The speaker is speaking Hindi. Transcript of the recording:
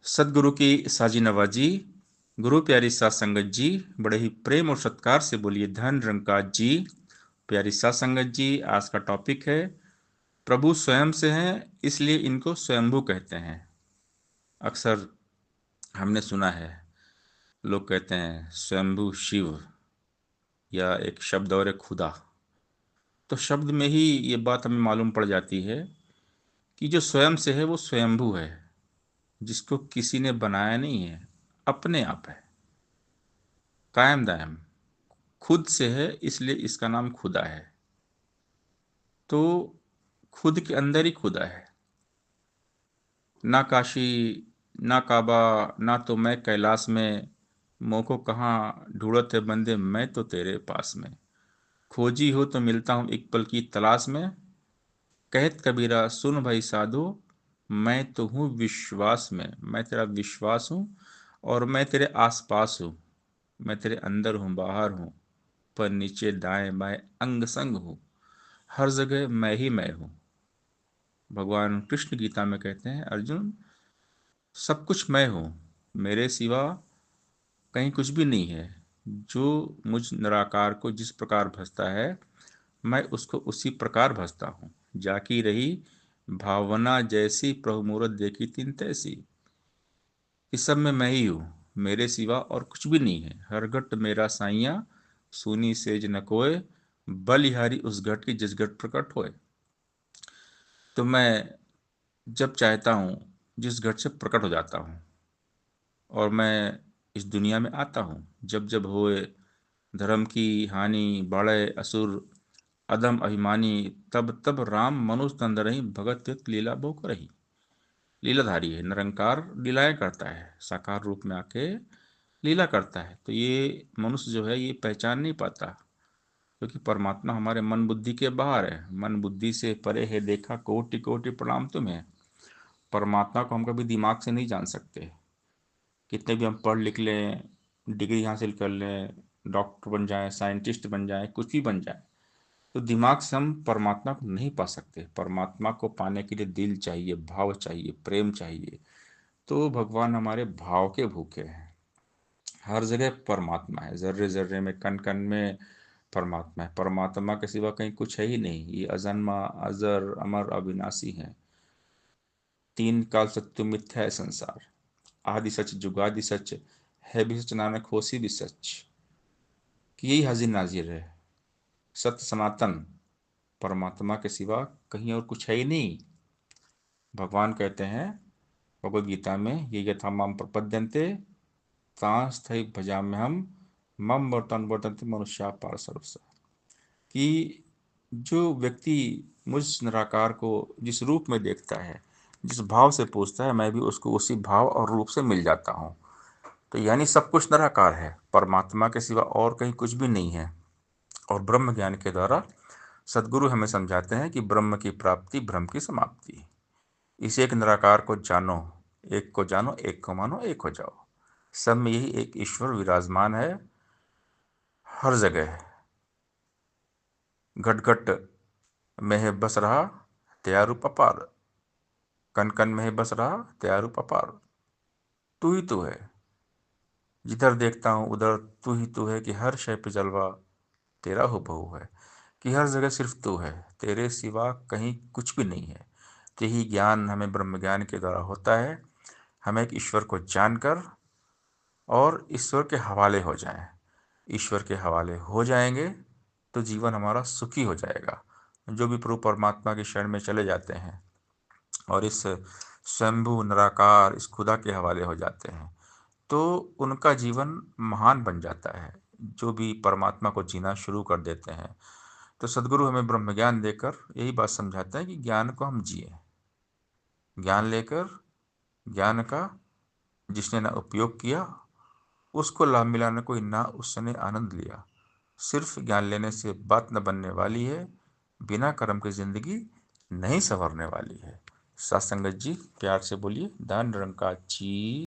सदगुरु की साजी नवाजी। गुरु प्यारी सात संगत जी, बड़े ही प्रेम और सत्कार से बोलिए धन रंगकाज जी। प्यारी सात संगत जी, आज का टॉपिक है प्रभु स्वयं से हैं, इसलिए इनको स्वयंभू कहते हैं। अक्सर हमने सुना है, लोग कहते हैं स्वयंभू शिव, या एक शब्द और एक खुदा। तो शब्द में ही ये बात हमें मालूम पड़ जाती है कि जो स्वयं से है वो स्वयंभू है, जिसको किसी ने बनाया नहीं है, अपने आप है, कायम दायम, खुद से है, इसलिए इसका नाम खुदा है। तो खुद के अंदर ही खुदा है। ना काशी, ना काबा, ना तो मैं कैलाश में, मोह को कहाँ ढूंढत है बंदे, मैं तो तेरे पास में। खोजी हो तो मिलता हूँ एक पल की तलाश में, कहत कबीरा सुन भाई साधु, मैं तो हूँ विश्वास में। मैं तेरा विश्वास हूँ और मैं तेरे आसपास हूँ। मैं तेरे अंदर हूँ, बाहर हूँ, पर नीचे दाएं बाएं अंग संग हूँ। हर जगह मैं ही मैं हूँ। भगवान कृष्ण गीता में कहते हैं, अर्जुन सब कुछ मैं हूँ, मेरे सिवा कहीं कुछ भी नहीं है। जो मुझ निराकार को जिस प्रकार भजता है, मैं उसको उसी प्रकार भजता हूँ। जाकी रही भावना जैसी, प्रभु मूरत देखी तिन तैसी। इस सब में मैं ही हूँ, मेरे सिवा और कुछ भी नहीं है। हर घट मेरा साइया, सुनी सेज न कोय, बलिहारी उस घट की जिस घट प्रकट होए। तो मैं जब चाहता हूँ जिस घट से प्रकट हो जाता हूँ, और मैं इस दुनिया में आता हूँ। जब जब होए धर्म की हानि, बढ़े असुर अधम अभिमानी, तब तब राम मनुष्य तंद रही, भगत युक्त लीला बो रही। लीलाधारी है, निरंकार लीलाएं करता है, साकार रूप में आके लीला करता है। तो ये मनुष्य जो है ये पहचान नहीं पाता, क्योंकि परमात्मा हमारे मन बुद्धि के बाहर है। मन बुद्धि से परे है, देखा कोटि कोटि प्रणाम तुम्हें। परमात्मा को हम कभी दिमाग से नहीं जान सकते। कितने भी हम पढ़ लिख लें, डिग्री हासिल कर लें, डॉक्टर बन जाएं, साइंटिस्ट बन जाएं, कुछ भी बन जाएं, तो दिमाग से हम परमात्मा को नहीं पा सकते। परमात्मा को पाने के लिए दिल चाहिए, भाव चाहिए, प्रेम चाहिए। तो भगवान हमारे भाव के भूखे हैं। हर जगह परमात्मा है, जर्रे जर्रे में, कण कण में परमात्मा है। परमात्मा के सिवा कहीं कुछ है ही नहीं। ये अजन्मा, अजर, अमर, अविनाशी है। तीन काल सत्य मिथ्या है संसार, आदि सच जुगादि सच, है भी सच नानक होसी भी सच। कि यही हाजिर नाजिर है, सत्य सनातन। परमात्मा के सिवा कहीं और कुछ है ही नहीं। भगवान कहते हैं भगवद गीता में, ये यथा माम प्रपद्यन्ते तां स्थै भजाम्यहम्, मम वर्तन वर्तन्ते मनुष्या पार सर्वस्य। कि जो व्यक्ति मुझ निराकार को जिस रूप में देखता है, जिस भाव से पूछता है, मैं भी उसको उसी भाव और रूप से मिल जाता हूँ। तो यानी सब कुछ निराकार है, परमात्मा के सिवा और कहीं कुछ भी नहीं है। और ब्रह्म ज्ञान के द्वारा सदगुरु हमें समझाते हैं कि ब्रह्म की प्राप्ति ब्रह्म की समाप्ति। इस एक निराकार को जानो, एक को जानो, एक को मानो, एक हो जाओ। सब में यही एक ईश्वर विराजमान है, हर जगह। घट घट में है बस रहा, तेरा रूप अपार। कण कण में है बस रहा, तेरा रूप अपार। तू ही तू है, जिधर देखता हूँ उधर तू ही तू है। कि हर शय पे जलवा तेरा हो बहू है। कि हर जगह सिर्फ तू है, तेरे सिवा कहीं कुछ भी नहीं है। तो यही ज्ञान हमें ब्रह्म ज्ञान के द्वारा होता है। हमें एक ईश्वर को जानकर और ईश्वर के हवाले हो जाएं। ईश्वर के हवाले हो जाएंगे तो जीवन हमारा सुखी हो जाएगा। जो भी प्रभु परमात्मा की शरण में चले जाते हैं और इस स्वयंभू निराकार इस खुदा के हवाले हो जाते हैं, तो उनका जीवन महान बन जाता है। जो भी परमात्मा को जीना शुरू कर देते हैं, तो सदगुरु हमें ब्रह्म ज्ञान देकर यही बात समझाते हैं कि ज्ञान को हम जिए। ज्ञान लेकर, ज्ञान का जिसने ना उपयोग किया, उसको लाभ मिला, न कोई ना उसने आनंद लिया। सिर्फ ज्ञान लेने से बात न बनने वाली है, बिना कर्म की जिंदगी नहीं संवरने वाली है। सत्संगत जी, प्यार से बोलिए धन निरंकार जी।